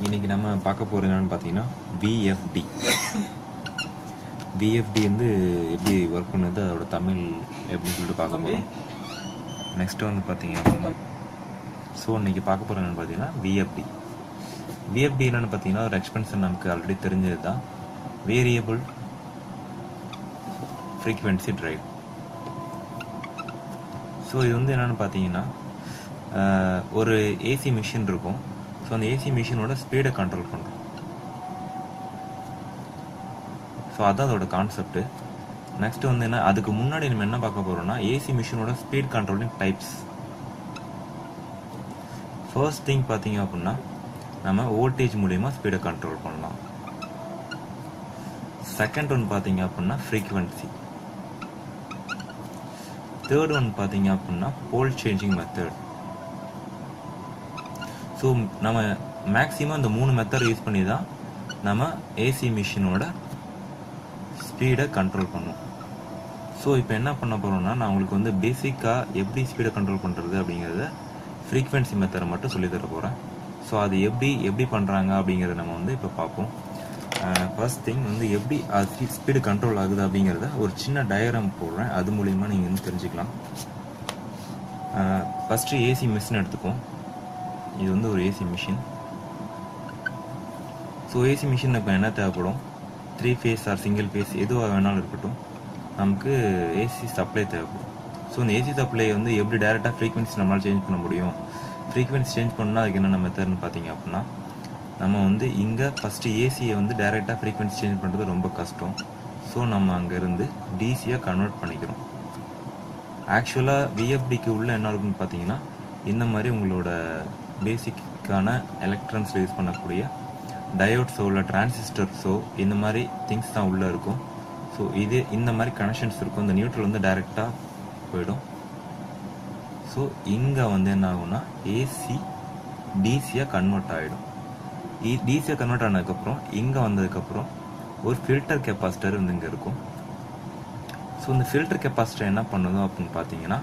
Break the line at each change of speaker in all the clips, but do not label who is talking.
இன்றைக்கி நம்ம பார்க்க போகிறது என்னென்னு பார்த்தீங்கன்னா விஎஃப்டி. விஎஃப்டி வந்து எப்படி ஒர்க் பண்ணுது, அதோட தமிழ் எப்படின்னு சொல்லிட்டு பார்க்க போகிறோம். நெக்ஸ்ட்டு வந்து பார்த்தீங்க அப்படின்னா இன்றைக்கி பார்க்க போகிறது என்னென்னு பார்த்தீங்கன்னா விஎஃப்டி. விஎஃப்டி என்னென்னு பார்த்தீங்கன்னா ஒரு எக்ஸ்பென்ஷன் நமக்கு ஆல்ரெடி தெரிஞ்சது தான், வேரியபிள் ஃப்ரீக்வென்சி ட்ரைவ். இது வந்து என்னென்னு பார்த்தீங்கன்னா ஒரு ஏசி மிஷின் இருக்கும். அந்த ஏசி மிஷினோட ஸ்பீடை கண்ட்ரோல் பண்ணுறோம். அதுதான் அதோட கான்செப்ட். நெக்ஸ்ட் வந்து என்ன, அதுக்கு முன்னாடி நம்ம என்ன பார்க்க போறோம்னா ஏசி மிஷினோட speed controlling types. First thing பார்த்தீங்க அப்படின்னா நம்ம வோல்டேஜ் மூலமா ஸ்பீடை கண்ட்ரோல் பண்ணலாம். செகண்ட் ஒன் பார்த்தீங்க அப்படின்னா ஃப்ரீக்வன்சி. தேர்ட் ஒன் பார்த்தீங்க அப்படின்னா போல் சேஞ்சிங் மெத்தட். நம்ம மேக்ஸிமம் இந்த 3 மெத்தட் யூஸ் பண்ணி தான் நம்ம ஏசி மிஷினோட ஸ்பீடை கண்ட்ரோல் பண்ணுவோம். இப்போ என்ன பண்ண போகிறோம்னா, நான் உங்களுக்கு வந்து பேசிக்காக எப்படி ஸ்பீடை கண்ட்ரோல் பண்ணுறது அப்படிங்கிறத ஃப்ரீக்வன்சி மெத்தடை மட்டும் சொல்லித்தர போகிறேன். அது எப்படி பண்ணுறாங்க அப்படிங்கிறத நம்ம வந்து இப்போ பார்ப்போம். ஃபர்ஸ்ட் திங் வந்து எப்படி ஸ்பீடு கண்ட்ரோல் ஆகுது அப்படிங்கிறத ஒரு சின்ன டயக்ராம் போடுறேன், அது மூலிமா நீங்கள் வந்து தெரிஞ்சுக்கலாம். ஃபஸ்ட்டு ஏசி மிஷின் எடுத்துப்போம். இது வந்து ஒரு ஏசி மிஷின். ஏசி மிஷின் இப்போ என்ன தேவைப்படும், 3 ஃபேஸ் ஆர் சிங்கிள் ஃபேஸ் எதுவாக வேணாலும் இருக்கட்டும், நமக்கு ஏசி சப்ளை தேவைப்படும். இந்த ஏசி சப்ளை வந்து எப்படி டைரெக்டாக ஃப்ரீக்வன்சி நம்மளால் சேஞ்ச் பண்ண முடியும். ஃப்ரீக்வன்சி சேஞ்ச் பண்ணால் அதுக்கு என்னென்ன மெத்தட்னு பார்த்தீங்க அப்படின்னா, நம்ம வந்து இங்கே ஃபஸ்ட்டு ஏசியை வந்து டைரெக்டாக ஃப்ரீக்வன்சி சேஞ்ச் பண்ணுறது ரொம்ப கஷ்டம். நம்ம அங்கேருந்து டிசியாக கன்வெர்ட் பண்ணிக்கிறோம். ஆக்சுவலாக விஎஃப்டிக்கு உள்ள என்ன இருக்குன்னு பார்த்தீங்கன்னா, இந்த மாதிரி உங்களோட பேசிக்கான எலக்ட்ரான்ஸில் யூஸ் பண்ணக்கூடிய டயோட்ஸோ இல்லை டிரான்சிஸ்டர்ஸோ இந்த மாதிரி திங்ஸ் தான் உள்ளே இருக்கும். இது இந்த மாதிரி கனெக்ஷன்ஸ் இருக்கும். இந்த நியூட்ரல் வந்து டைரெக்டாக போயிடும். இங்கே வந்து என்ன ஆகும்னா ஏசி டிசியாக கன்வெர்ட் ஆகிடும். டிசியாக கன்வெர்ட் ஆனதுக்கப்புறம் இங்கே வந்ததுக்கப்புறம் ஒரு ஃபில்டர் கெப்பாசிட்டர் வந்து இங்கே இருக்கும். இந்த ஃபில்டர் கெப்பாசிட்டர் என்ன பண்ணுதும் அப்படின்னு பார்த்தீங்கன்னா,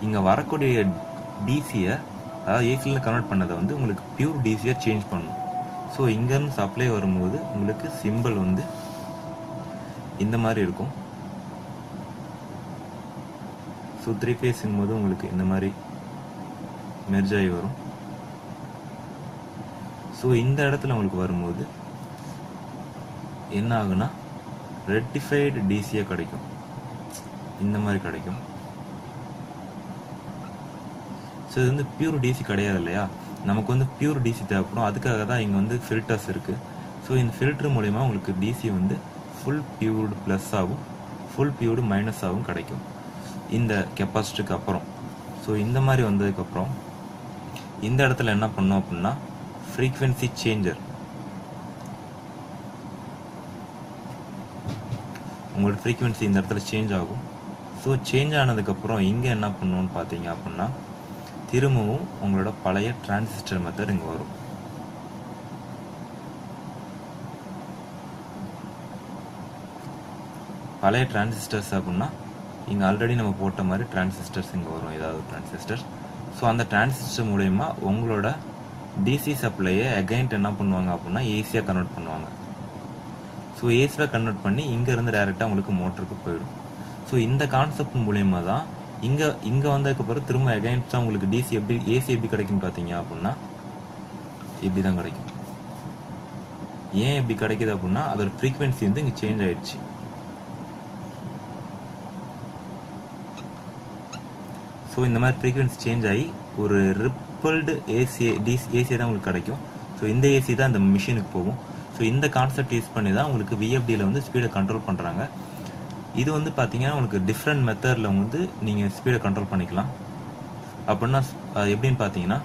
இங்கே வரக்கூடிய டிசியை, அதாவது ஏசியில் கன்வெர்ட் பண்ணதை வந்து உங்களுக்கு பியூர் டிசியாக சேஞ்ச் பண்ணும். இங்கேருந்து சப்ளை வரும்போது உங்களுக்கு சிம்பிள் வந்து இந்த மாதிரி இருக்கும். 3 ஃபேஸுங்கும் போது உங்களுக்கு இந்த மாதிரி மெர்ஜ் ஆகி வரும். இந்த இடத்துல உங்களுக்கு வரும்போது என்ன ஆகுனா ரெக்டிஃபைடு டிசியாக கிடைக்கும். இந்த மாதிரி கிடைக்கும். இது வந்து பியூர் டிசி கிடையாது இல்லையா, நமக்கு வந்து பியூர் டிசி தேவைப்படும். அதுக்காக தான் இங்கே வந்து ஃபில்டர்ஸ் இருக்குது. இந்த ஃபில்டர் மூலயமா உங்களுக்கு டிசி வந்து ஃபுல் பியூர்டு ப்ளஸ் ஆகும், ஃபுல் பியூர்டு மைனஸ் ஆகும் கிடைக்கும் இந்த கெப்பாசிட்டிக்கு அப்புறம். இந்த மாதிரி வந்ததுக்கப்புறம் இந்த இடத்துல என்ன பண்ணோம் அப்படின்னா ஃப்ரீக்வன்சி சேஞ்சர். உங்களோட ஃப்ரீக்வன்சி இந்த இடத்துல சேஞ்ச் ஆகும். சேஞ்ச் ஆனதுக்கப்புறம் இங்கே என்ன பண்ணணும்னு பார்த்தீங்க அப்படின்னா திரும்பவும் உங்களோட பழைய டிரான்சிஸ்டர் மெத்தட் இங்கே வரும். பழைய டிரான்சிஸ்டர்ஸ் அப்படின்னா இங்கே ஆல்ரெடி நம்ம போட்ட மாதிரி டிரான்சிஸ்டர்ஸ் இங்கே வரும், ஏதாவது டிரான்சிஸ்டர். அந்த டிரான்சிஸ்டர் மூலயமா உங்களோட டிசி சப்ளையை அகைன்ட் என்ன பண்ணுவாங்க அப்படின்னா ஏசியாக கன்வெர்ட் பண்ணுவாங்க. ஏசியாக கன்வெர்ட் பண்ணி இங்கேருந்து டைரெக்டாக உங்களுக்கு மோட்டருக்கு போயிடும். இந்த கான்செப்ட் மூலயமா தான் இங்கே வந்ததுக்கப்புறம் திரும்ப அகைன்ஸ்டாக உங்களுக்கு ஏசி எப்படி கிடைக்குன்னு பார்த்தீங்க அப்படின்னா இப்படி தான் கிடைக்கும். ஏன் இப்படி கிடைக்குது அப்படின்னா அதோட ஃப்ரீக்வன்சி வந்து இங்கே சேஞ்ச் ஆயிடுச்சு. இந்த மாதிரி ஃப்ரீக்வன்சி சேஞ்ச் ஆகி ஒரு ரிப்பல்டு ஏசியை தான் உங்களுக்கு கிடைக்கும். இந்த ஏசி தான் இந்த மிஷினுக்கு போகும். இந்த கான்செப்ட் யூஸ் பண்ணி தான் உங்களுக்கு விஎஃப்டியில் வந்து ஸ்பீடை கண்ட்ரோல் பண்ணுறாங்க. இது வந்து பார்த்தீங்கன்னா உங்களுக்கு டிஃப்ரெண்ட் மெத்தடில் வந்து நீங்கள் ஸ்பீடை கண்ட்ரோல் பண்ணிக்கலாம். அப்படின்னா எப்படின்னு பார்த்தீங்கன்னா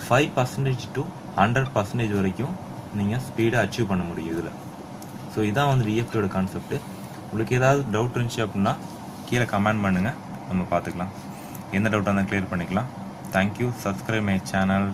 5% to 100% வரைக்கும் நீங்கள் ஸ்பீடை அச்சீவ் பண்ண முடியும் இதில். இதான் வந்து விஎஃப்டியோட கான்செப்ட். உங்களுக்கு ஏதாவது டவுட் இருந்துச்சு அப்படின்னா கீழே கமெண்ட் பண்ணுங்கள், நம்ம பார்த்துக்கலாம். எந்த டவுட்டாக இருந்தால் கிளியர் பண்ணிக்கலாம். தேங்க்யூ. Subscribe my channel.